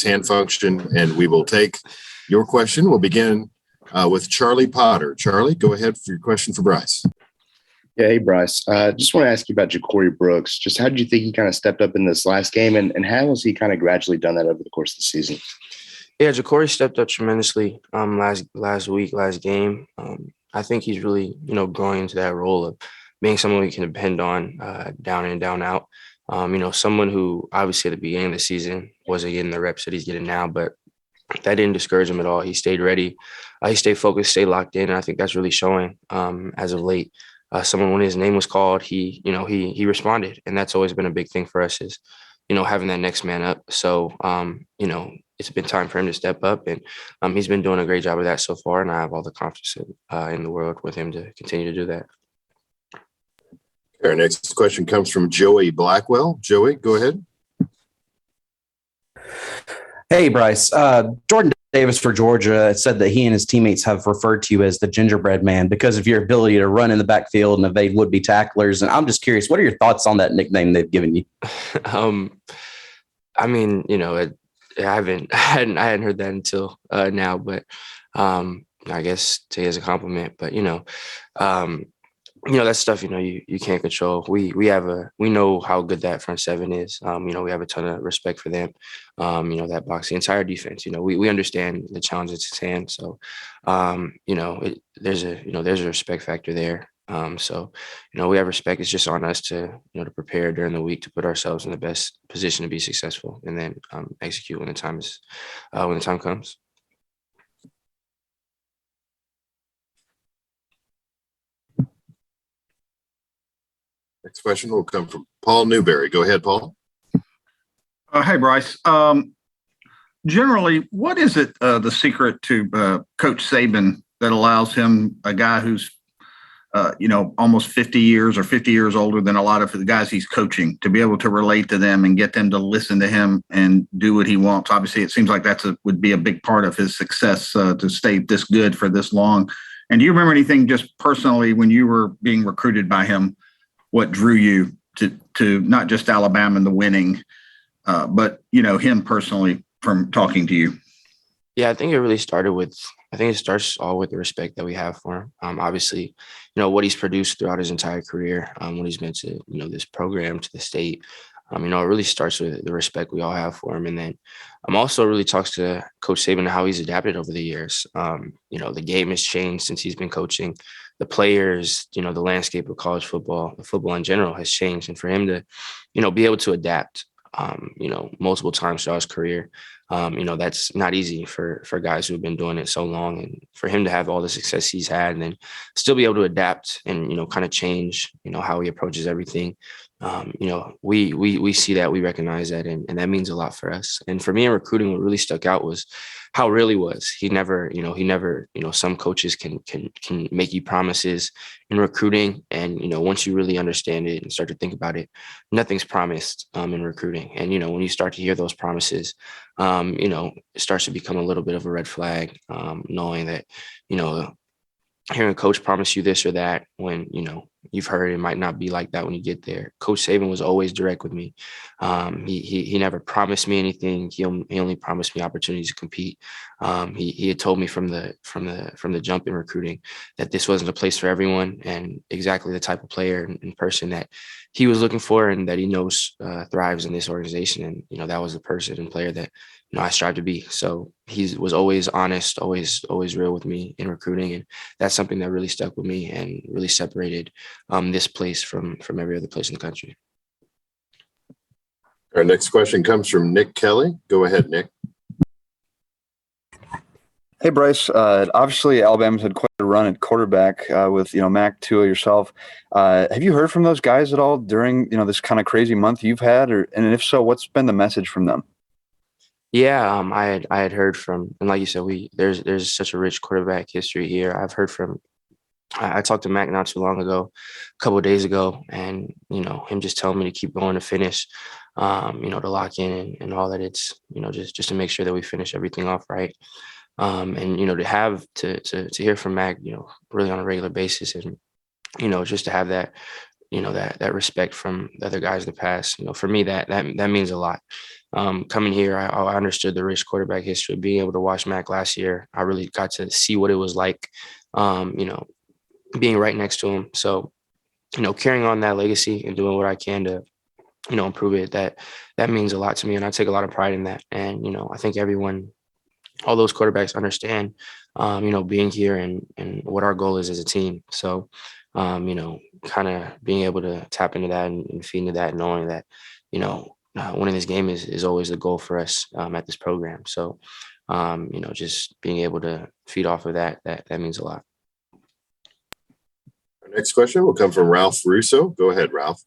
hand function, and we will take your question. We'll begin with Charlie Potter. Charlie, go ahead for your question for Bryce. Yeah, hey, Bryce. Just want to ask you about Jacorey Brooks. Just how did you think he kind of stepped up in this last game, and how has he kind of gradually done that over the course of the season? Yeah, Jacorey stepped up tremendously last game. I think he's really, growing into that role of being someone we can depend on down in, down out. Someone who obviously at the beginning of the season wasn't getting the reps that he's getting now, but that didn't discourage him at all. He stayed ready. He stayed focused, stayed locked in. And I think that's really showing as of late. Someone, when his name was called, he responded. And that's always been a big thing for us is, having that next man up. So, it's been time for him to step up, and he's been doing a great job of that so far. And I have all the confidence in the world with him to continue to do that. Our next question comes from Joey Blackwell. Joey, go ahead. Hey, Bryce. Jordan Davis for Georgia said that he and his teammates have referred to you as the Gingerbread Man because of your ability to run in the backfield and evade would-be tacklers. And I'm just curious, what are your thoughts on that nickname they've given you? I hadn't heard that until now, but I guess take it as a compliment. But that stuff you can't control. We know how good that front seven is. We have a ton of respect for them. That box, the entire defense. We understand the challenge that's at hand. So there's a respect factor there. We have respect. It's just on us to prepare during the week to put ourselves in the best position to be successful, and then execute when the time comes. Next question will come from Paul Newberry. Go ahead, Paul. Hey, Bryce. Generally, what is it, the secret to Coach Saban that allows him, a guy who's almost 50 years or 50 years older than a lot of the guys he's coaching, to be able to relate to them and get them to listen to him and do what he wants? Obviously, it seems like would be a big part of his success to stay this good for this long. And do you remember anything just personally when you were being recruited by him, what drew you to not just Alabama and the winning, but, him personally from talking to you? Yeah, I think it starts all with the respect that we have for him. Obviously, what he's produced throughout his entire career, what he's meant to, this program, to the state. It really starts with the respect we all have for him. And then also really talks to Coach Saban how he's adapted over the years. The game has changed since he's been coaching. The players, the landscape of college football in general has changed. And for him to, be able to adapt, multiple times throughout his career, that's not easy for guys who have been doing it so long. And for him to have all the success he's had and then still be able to adapt and, kind of change, how he approaches everything. We see that, we recognize that, and that means a lot for us. And for me in recruiting, what really stuck out was how real he was. He never, some coaches can make you promises in recruiting. And, once you really understand it and start to think about it, nothing's promised in recruiting. And, when you start to hear those promises, it starts to become a little bit of a red flag, knowing that, hearing a coach promise you this or that when, you've heard it might not be like that when you get there. Coach Saban was always direct with me. He never promised me anything. He only promised me opportunities to compete. He had told me from the jump in recruiting that this wasn't a place for everyone, and exactly the type of player and person that he was looking for and that he knows thrives in this organization. And, that was the person and player that, I strive to be. So he was always honest, always real with me in recruiting. And that's something that really stuck with me and really separated this place from every other place in the country. Our next question comes from Nick Kelly. Go ahead, Nick. Hey, Bryce. Obviously, Alabama's had quite a run at quarterback with, Mac, Tua, yourself. Have you heard from those guys at all during, this kind of crazy month you've had? And if so, what's been the message from them? Yeah, I had heard from, and like you said, there's such a rich quarterback history here. I've heard from, I talked to Mac not too long ago, a couple of days ago, and him just telling me to keep going to finish, to lock in and all that. It's just to make sure that we finish everything off right, and to have to hear from Mac, really on a regular basis, and just to have that. That respect from the other guys in the past, for me, that means a lot. coming here, I understood the rich quarterback history. Being able to watch Mac last year, I really got to see what it was like, being right next to him. So, carrying on that legacy and doing what I can to, improve it, that means a lot to me. And I take a lot of pride in that. And, I think all those quarterbacks understand, being here and what our goal is as a team. So, kind of being able to tap into that and feed into that, knowing that, winning this game is always the goal for us at this program. So, just being able to feed off of that means a lot. Our next question will come from Ralph Russo. Go ahead, Ralph.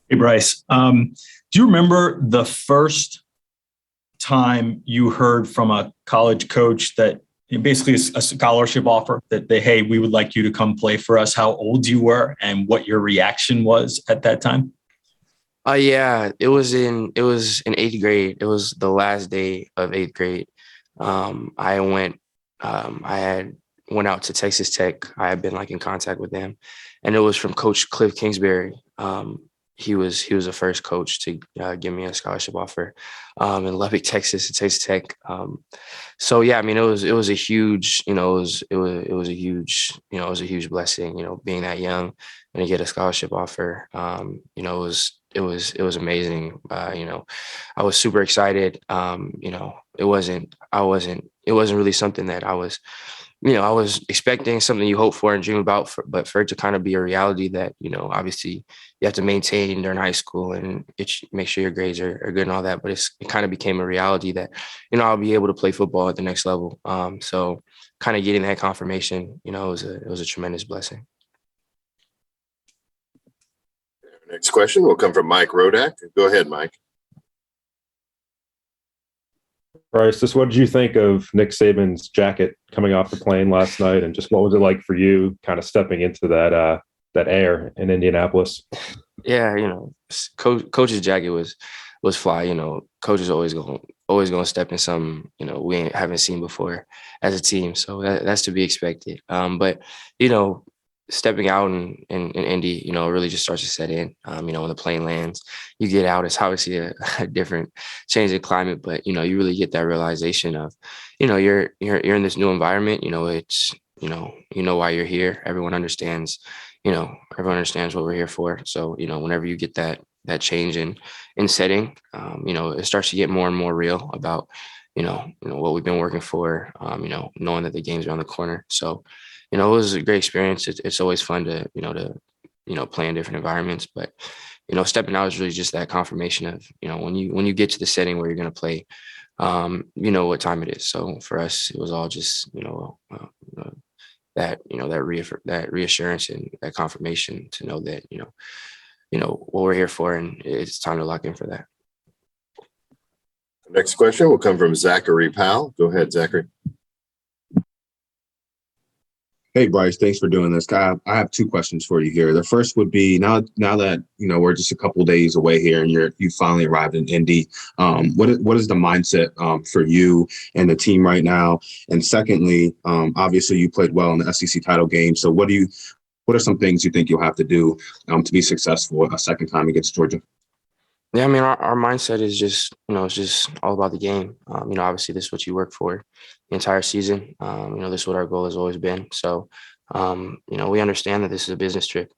Hey, Bryce. Do you remember the first time you heard from a college coach that basically a scholarship offer that hey, we would like you to come play for us, how old you were and what your reaction was at that time? Yeah, it was in 8th grade. It was the last day of 8th grade. I went out to Texas Tech. I had been in contact with them, and it was from Coach Cliff Kingsbury. He was the first coach to give me a scholarship offer in Lubbock, Texas, at Texas Tech. So yeah, I mean, it was a huge, it was a huge blessing, being that young and to get a scholarship offer. It was amazing. I was super excited. It wasn't really something that I was expecting, something you hope for and dream about, but for it to kind of be a reality that, obviously you have to maintain during high school and make sure your grades are good and all that. But it kind of became a reality that, I'll be able to play football at the next level. So kind of getting that confirmation, it was a tremendous blessing. Next question will come from Mike Rodak. Go ahead, Mike. Bryce, just what did you think of Nick Saban's jacket coming off the plane last night, and just what was it like for you, kind of stepping into that air in Indianapolis? Yeah, coach's jacket was fly. Coach is always gonna step in something we haven't seen before as a team, so that's to be expected. But stepping out in Indy, really just starts to set in. When the plane lands, you get out. It's obviously a different change in climate, but you really get that realization of, you're in this new environment. It's why you're here. Everyone understands what we're here for. So whenever you get that change in setting, it starts to get more and more real about what we've been working for. Knowing that the game's around the corner. So it was a great experience. It's always fun to play in different environments, but stepping out is really just that confirmation of when you get to the setting where you're going to play, what time it is. So for us, it was all just that reassurance and that confirmation to know that what we're here for, and it's time to lock in for that. The next question will come from Jacorey Powell. Go ahead, Zachary. Hey, Bryce, thanks for doing this. I have two questions for you here. The first would be now that, we're just a couple of days away here and you finally arrived in Indy. What is the mindset for you and the team right now? And secondly, obviously you played well in the SEC title game. So what are some things you think you'll have to do to be successful a second time against Georgia? Yeah, I mean, our mindset is just, it's just all about the game. Obviously this is what you work for the entire season. This is what our goal has always been. So, we understand that this is a business trip.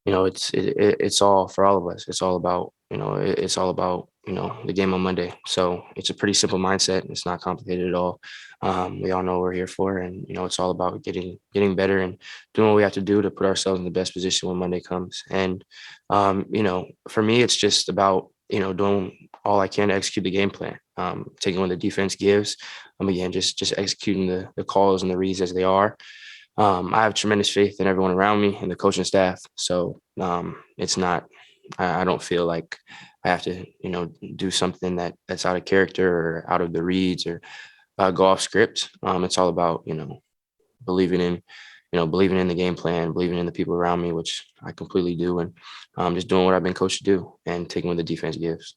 It's all for all of us. It's all about, the game on Monday. So it's a pretty simple mindset. It's not complicated at all. We all know what we're here for, and it's all about getting better and doing what we have to do to put ourselves in the best position when Monday comes. And for me, it's just about doing all I can to execute the game plan, taking what the defense gives. Again, just executing the calls and the reads as they are. I have tremendous faith in everyone around me and the coaching staff. So it's not. I don't feel like I have to do something that's out of character or out of the reads or go off script. It's all about, believing in the game plan, believing in the people around me, which I completely do. And just doing what I've been coached to do and taking what the defense gives.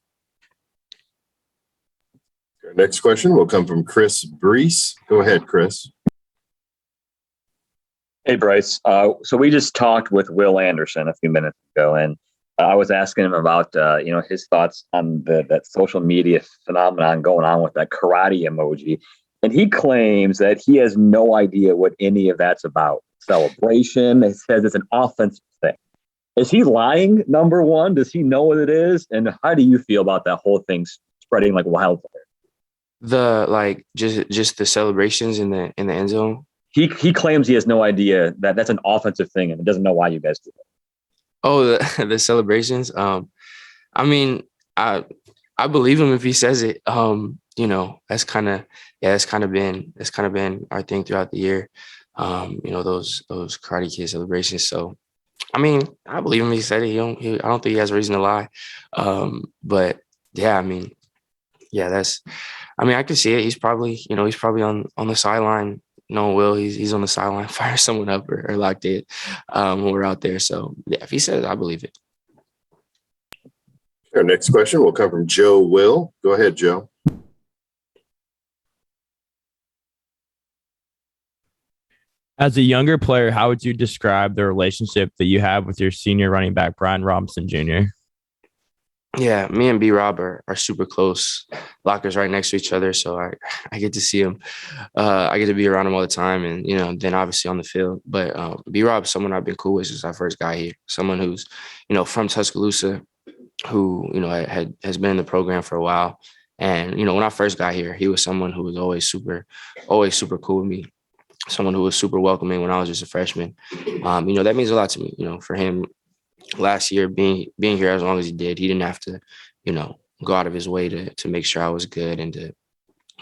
Our next question will come from Chris Brees. Go ahead, Chris. Hey, Bryce. So we just talked with Will Anderson a few minutes ago, and I was asking him about, his thoughts on that social media phenomenon going on with that karate emoji. And he claims that he has no idea what any of that's about. Celebration. He says it's an offensive thing. Is he lying, number one? Does he know what it is? And how do you feel about that whole thing spreading like wildfire? Just the celebrations in the end zone. He claims he has no idea that that's an offensive thing and doesn't know why you guys do it. Oh, the celebrations. I mean, I believe him if he says it. That's kind of been our thing throughout the year. Those Karate Kid celebrations. So, I mean, I believe him if he said it. I don't think he has a reason to lie. But yeah, I mean, yeah, I can see it. He's probably on the sideline. No, Will, he's on the sideline, fire someone up or locked it when we're out there. So yeah, if he says it, I believe it. Our next question will come from Joe Will. Go ahead, Joe. As a younger player, how would you describe the relationship that you have with your senior running back, Brian Robinson Jr.? Yeah, me and B-Rob are super close. Lockers right next to each other, so I get to see him. I get to be around him all the time, and then obviously on the field. But B-Rob's someone I've been cool with since I first got here. Someone who's from Tuscaloosa, who has been in the program for a while. And when I first got here, he was someone who was always super cool with me. Someone who was super welcoming when I was just a freshman. That means a lot to me. For him. Last year, being here as long as he did, he didn't have to, go out of his way to make sure I was good and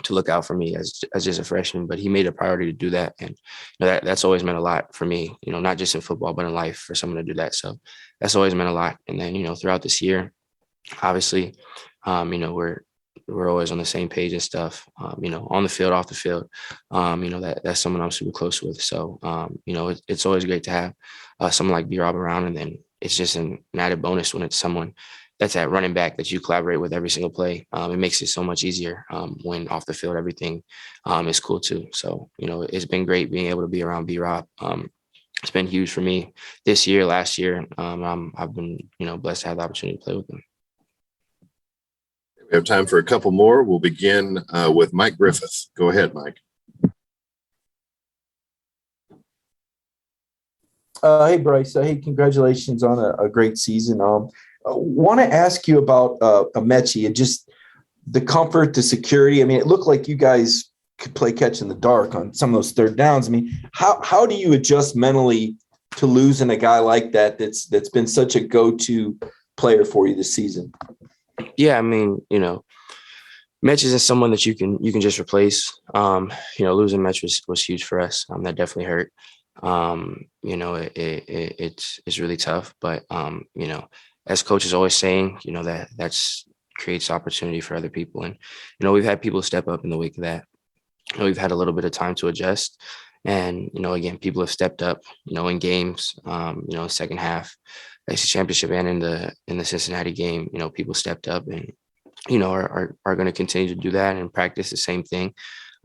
to look out for me as just a freshman. But he made a priority to do that, and that's always meant a lot for me. Not just in football, but in life, for someone to do that. So that's always meant a lot. And then throughout this year, obviously, we're always on the same page and stuff. On the field, off the field. That's someone I'm super close with. So it's always great to have someone like B-Rob around, and then it's just an added bonus when it's someone that's at running back that you collaborate with every single play. It makes it so much easier when off the field, everything is cool too. So, it's been great being able to be around B-Rob. It's been huge for me this year, last year. I've been, blessed to have the opportunity to play with him. We have time for a couple more. We'll begin with Mike Griffith. Go ahead, Mike. Hey, Bryce. Hey, congratulations on a great season. I want to ask you about Metchie and just the comfort, the security. I mean, it looked like you guys could play catch in the dark on some of those third downs. I mean, how do you adjust mentally to losing a guy like that that's been such a go-to player for you this season? Yeah, I mean, Metch isn't someone that you can just replace. Losing Metch was huge for us. That definitely hurt. It's really tough, but as coach is always saying, that's creates opportunity for other people. And, we've had people step up in the wake of that. We've had a little bit of time to adjust. And, again, people have stepped up, in games, second half, ACC championship and in the Cincinnati game, people stepped up and, are going to continue to do that and practice the same thing.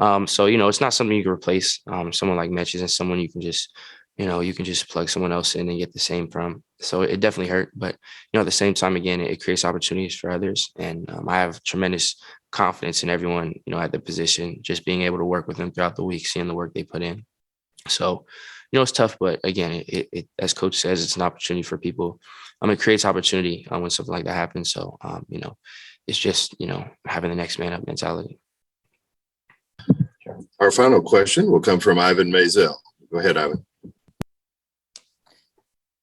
So, it's not something you can replace. Someone like Metch isn't someone you can just plug someone else in and get the same from. So it definitely hurt. But, at the same time, again, it creates opportunities for others. And I have tremendous confidence in everyone, at the position, just being able to work with them throughout the week, seeing the work they put in. So, it's tough. But again, it as coach says, it's an opportunity for people. It creates opportunity when something like that happens. So, it's just, having the next man up mentality. Our final question will come from Ivan Mazel. Go ahead, Ivan.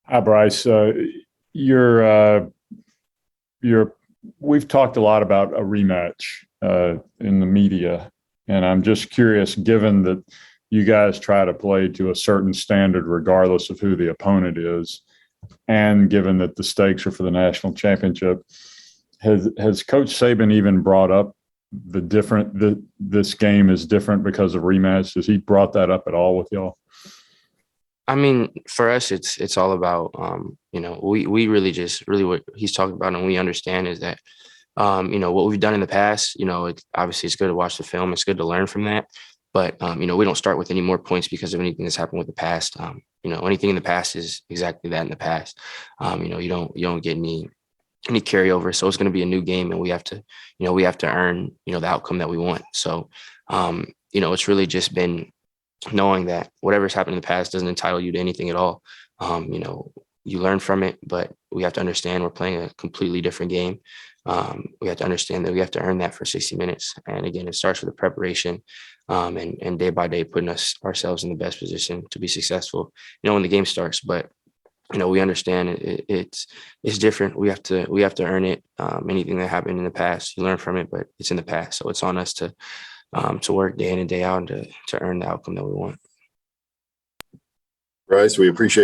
Hi, Bryce. We've talked a lot about a rematch in the media, and I'm just curious, given that you guys try to play to a certain standard regardless of who the opponent is, and given that the stakes are for the national championship, has Coach Saban even brought up this game is different because of rematch? Has he brought that up at all with y'all? I mean, for us, it's all about, we really what he's talking about and we understand is that, what we've done in the past, obviously it's good to watch the film. It's good to learn from that. But, we don't start with any more points because of anything that's happened with the past. Anything in the past is exactly that in the past. You don't get any carryover. So it's going to be a new game, and we have to earn, the outcome that we want. So, it's really just been knowing that whatever's happened in the past doesn't entitle you to anything at all. You learn from it, but we have to understand we're playing a completely different game. We have to understand that we have to earn that for 60 minutes. And again, it starts with the preparation, and day by day putting ourselves in the best position to be successful, when the game starts. But we understand it's different. We have to earn it. Anything that happened in the past, you learn from it, but it's in the past. So it's on us to work day in and day out and to earn the outcome that we want. Bryce, we appreciate